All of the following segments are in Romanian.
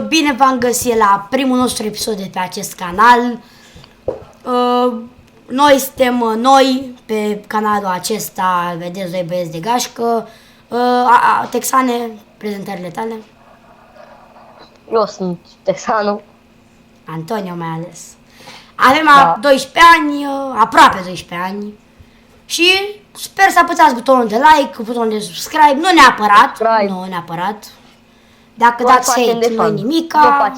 bine v-am găsit la primul nostru episod de pe acest canal. Noi suntem noi pe canalul acesta, vedeți, doi băieți de gașcă. Texane, prezentările tale? Eu sunt Texanu. Antonio mai ales. Avem 12 ani, aproape 12 ani. Și sper să apăsați butonul de like, butonul de subscribe, nu neapărat. Dacă dați hate, nu nimica.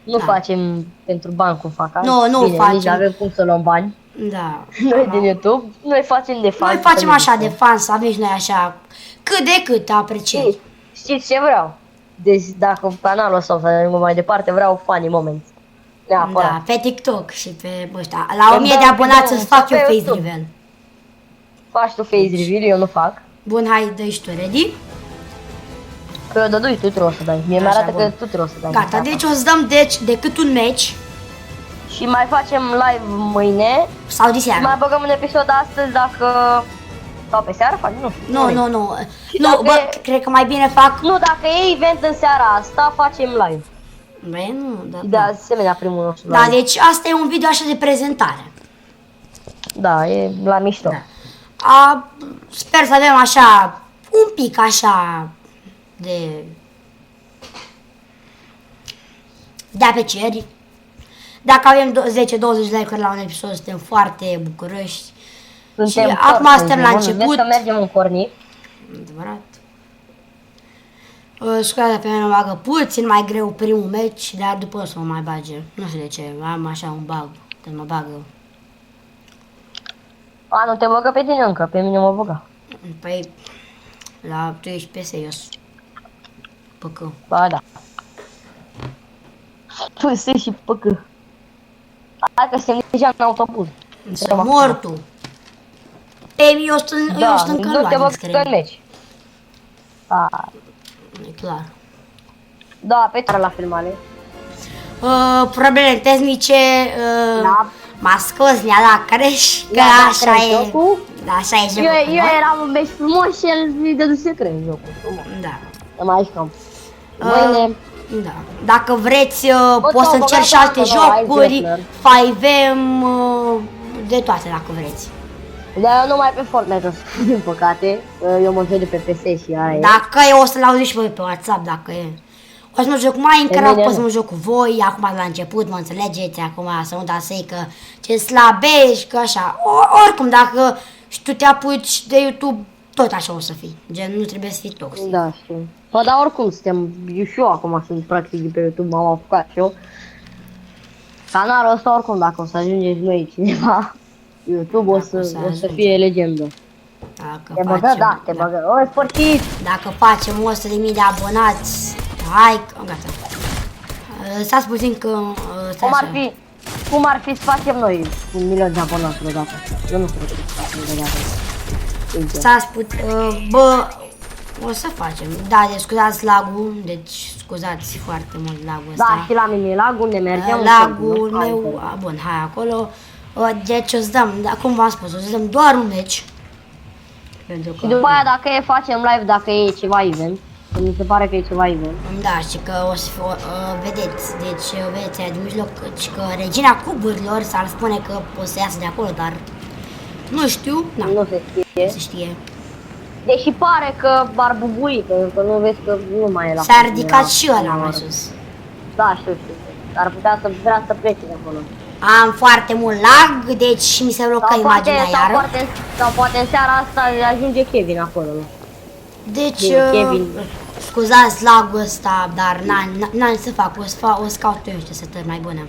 Nu facem pentru bani cum fac. Nu bine, facem. Nici avem cum să luăm bani. Da. Noi din YouTube, noi facem de fan. Noi facem așa de fan, să avem și noi așa cât de cât aprecieri. Știți ce vreau? Deci dacă canalul ăsta o să mergă mai departe, vreau funny moments. Neapărat. Da, pe TikTok și pe ăștia. La 1000 de abonați îți fac eu face reveal. Faci tu face reveal, eu nu fac. Bun, hai, dă-i și tu, ready? Că eu dădui, tu trebuie să dai. Mie mi-arată că tu trebuie să dai. Gata, deci o să dăm decât un match. Și mai facem live mâine. Sau diseară. Și mai băgăm un episod astăzi dacă... Sau pe seară fac? Nu știu. Nu, bă, cred că mai bine fac... Nu, dacă e event în seara asta, facem live. Băi, nu, De asemenea, primul nostru live. Da, deci asta e un video așa de prezentare. Da, e la mișto. Da. Sper să avem așa, un pic așa de aprecieri. Dacă avem 10-20 like-uri la un episod, suntem foarte bucuroși. Și acum suntem la început. Să mergem în cornii. Adevărat. Scuza, pe mine mă bagă puțin mai greu primul meci, dar după o să mă mai bage. Nu știu de ce, am așa un bug când mă bagă. Nu te băgă pe tine încă, pe mine mă băga. Păi, tu ești pe serios. Păcă. Ba da. PS și păcă. Hai că suntem deja în autobuz. Să mor tu. Ei, eu sunt încă nu te băgă în meci. E clar. Da, pe la filmare. Probleme tehnice, m-a scos nea la creș, că așa e. Da, așa e jocul. Eu eram un meci frumos și el îi dăduse creș jocul frumos. Da. Să mai jucăm. Mâine. Da. Dacă vreți, poți să încerci și alte jocuri, 5M, de toate dacă vreți. Dar eu numai pe Fortnite, din păcate. Eu mă joc de pe PS și aia. Dacă e, o să-l auzi și voi pe WhatsApp, dacă e. O să mă joc cu Minecraft, o să mă joc cu voi, acum la început, mă înțelegeți, acum să nu dați să-i că ce slab ești, că așa. Oricum, dacă și tu te apuci de YouTube, tot așa o să fii. Gen, nu trebuie să fii toxic. Da, știu. Bă, dar oricum suntem, eu și eu acum sunt practic de pe YouTube, m-am apucat și eu. Canalul ăsta oricum, dacă o să ajungeți noi cineva, YouTube o să fie legendă. Te băgă, da, te băgă. O, sfârșit! Dacă facem 100.000 de abonați, hai, gata. Stați puțin că... Cum ar fi să facem noi 1.000.000 de abonați odată? Eu nu cred că facem odată. Stați puțin, bă, o să facem. Da, deci scuzați lagul, deci scuzați foarte mult lagul ăsta. Da, și la mine lagul, ne mergem. Lagul meu, bun, hai acolo. Deci o să dăm, cum v-am spus, o să dăm doar un meci. Și după aia dacă facem live, dacă e ceva event. Mi se pare că e ceva event. Da, și că o să vedeți, deci vedeți aia din mijloc, că Regina Cuburilor s-ar spune că o să iasă de acolo, dar nu știu, nu se știe. Nu se știe. Deși pare că ar bubui, pentru că nu vezi că nu mai e la... S-a ridicat și ăla mai sus. Da, știu. Ar putea să vrea să plece de acolo. Am foarte mult lag, deci mi se blocă imaginea iară. Sau poate în seara asta ajunge Kevin acolo. Deci, scuzați lagul ăsta, dar n-am să fac, o să caut eu niște setări mai bune.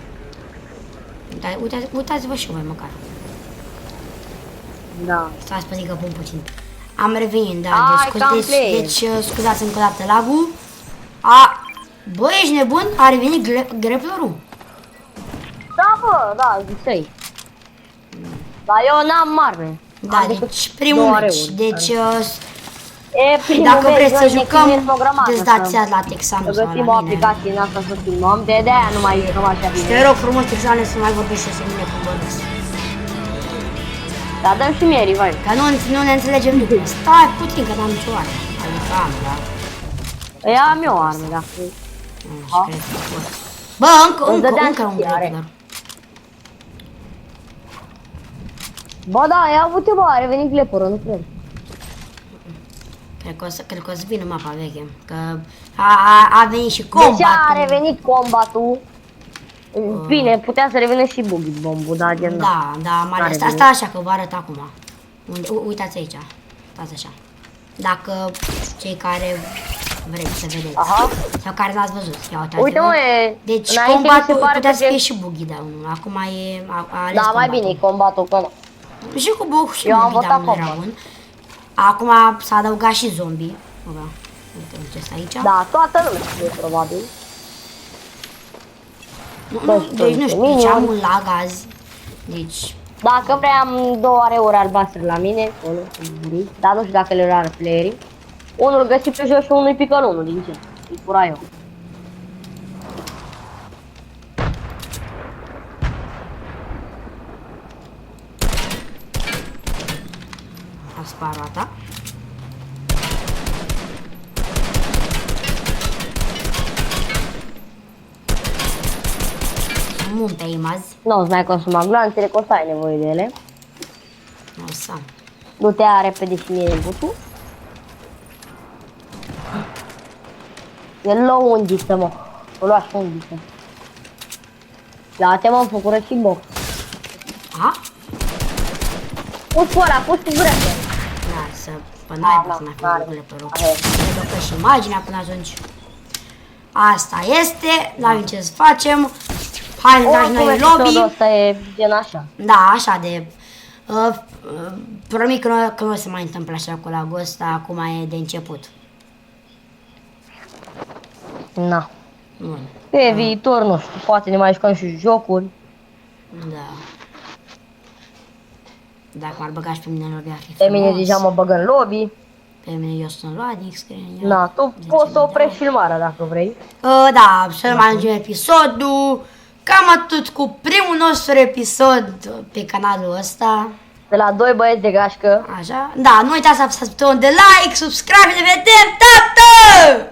Uitați-vă și voi măcar. Da. Stați puțin că pun puțin. Am revenit, da, deci scuzați încă o dată lagul. Bă, ești nebun? A revenit Grappler-ul. Da, bă, da, ziceai. Dar eu n-am arme. Da, deci primul meci, deci dacă vreți să jucăm, deci dați la Texanu sau la mine. Găsim o aplicație în asta să filmăm, de-aia nu mai jucăm așa bine. Te rog frumos, Texanu, să mai vorbești și să mine cum vorbesc. Dar dăm și mie revive. Că nu ne înțelegem nimic. Stai puțin că n-am nicio armă. Adică am, da? Păi am eu arme, dacă... Ha? Cred că pot. Bă, Îți dădea încă un știare. grappler. Ba da, ai avut eu, bă, a revenit Gleporă, nu cred. Cred că o să vină mapa veche. Că a venit și combatul. Deci a revenit combatul. Bine, putea să revină și Boogie Bomb-ul, dar gen Da, da, mai ales asta așa că vă arăt acum. Uitați aici. Stați așa. Dacă cei care vreți să vedeți. Aha. Sau care l-ați văzut. Ia uitați-vă. Uite, mă, e... Deci înainte mi se combatul pare putea că să fie gen- și Boogie Down. Acum a ales Da, mai combatul. bine e combatul, că Și cu Bug și Eu am Boogie votat Down era combat. bun. Acum s-a adăugat și zombie. Da. Uite ce este aici. da, toată lumea știe, probabil. Deci nu știu, deci Minion. am un lag azi. Deci, Dacă vrei, am două areuri albastre la mine, unul, dar nu știu dacă le are playerii. Unul găsit pe jos și unul pică în unul din ce. Îi fura eu. a sparat. Sunt multe azi. Nu o să mai consumam glanțele, că o să ai nevoie de ele. O să am. Du-te repede și mie inputul. E low undiță, mă. O luași undiță. Ia-te, mă, făcură și box. A? Pus cu ăla, pus cu grețe. Lasă, până n-ai să mai fac lucrurile pe rog. Trebuie și imaginea până atunci. Asta este, n-avem ce să facem. Hai să tragi noi în lobby. Ăsta e gen așa. Da, așa de... Promit că nu o să mai întâmplă așa cu lagul ăsta, acum e de început. Na. Bun, Pe viitor, nu știu, poate ne mai jucăm și jocuri. da. Dacă m-ar băga și pe mine în lobby ar fi Pe mine frumos. deja mă băg în lobby. Pe mine eu sunt loading screen. ia. Na, tu 10.000 poți să de oprești filmarea dacă vrei. Da, să mai ajungem episodul. Cam atât cu primul nostru episod pe canalul ăsta. De la doi băieți de gașcă. Așa. Da, nu uitați să apăsați butonul de like, subscribe, ne vedem, tată!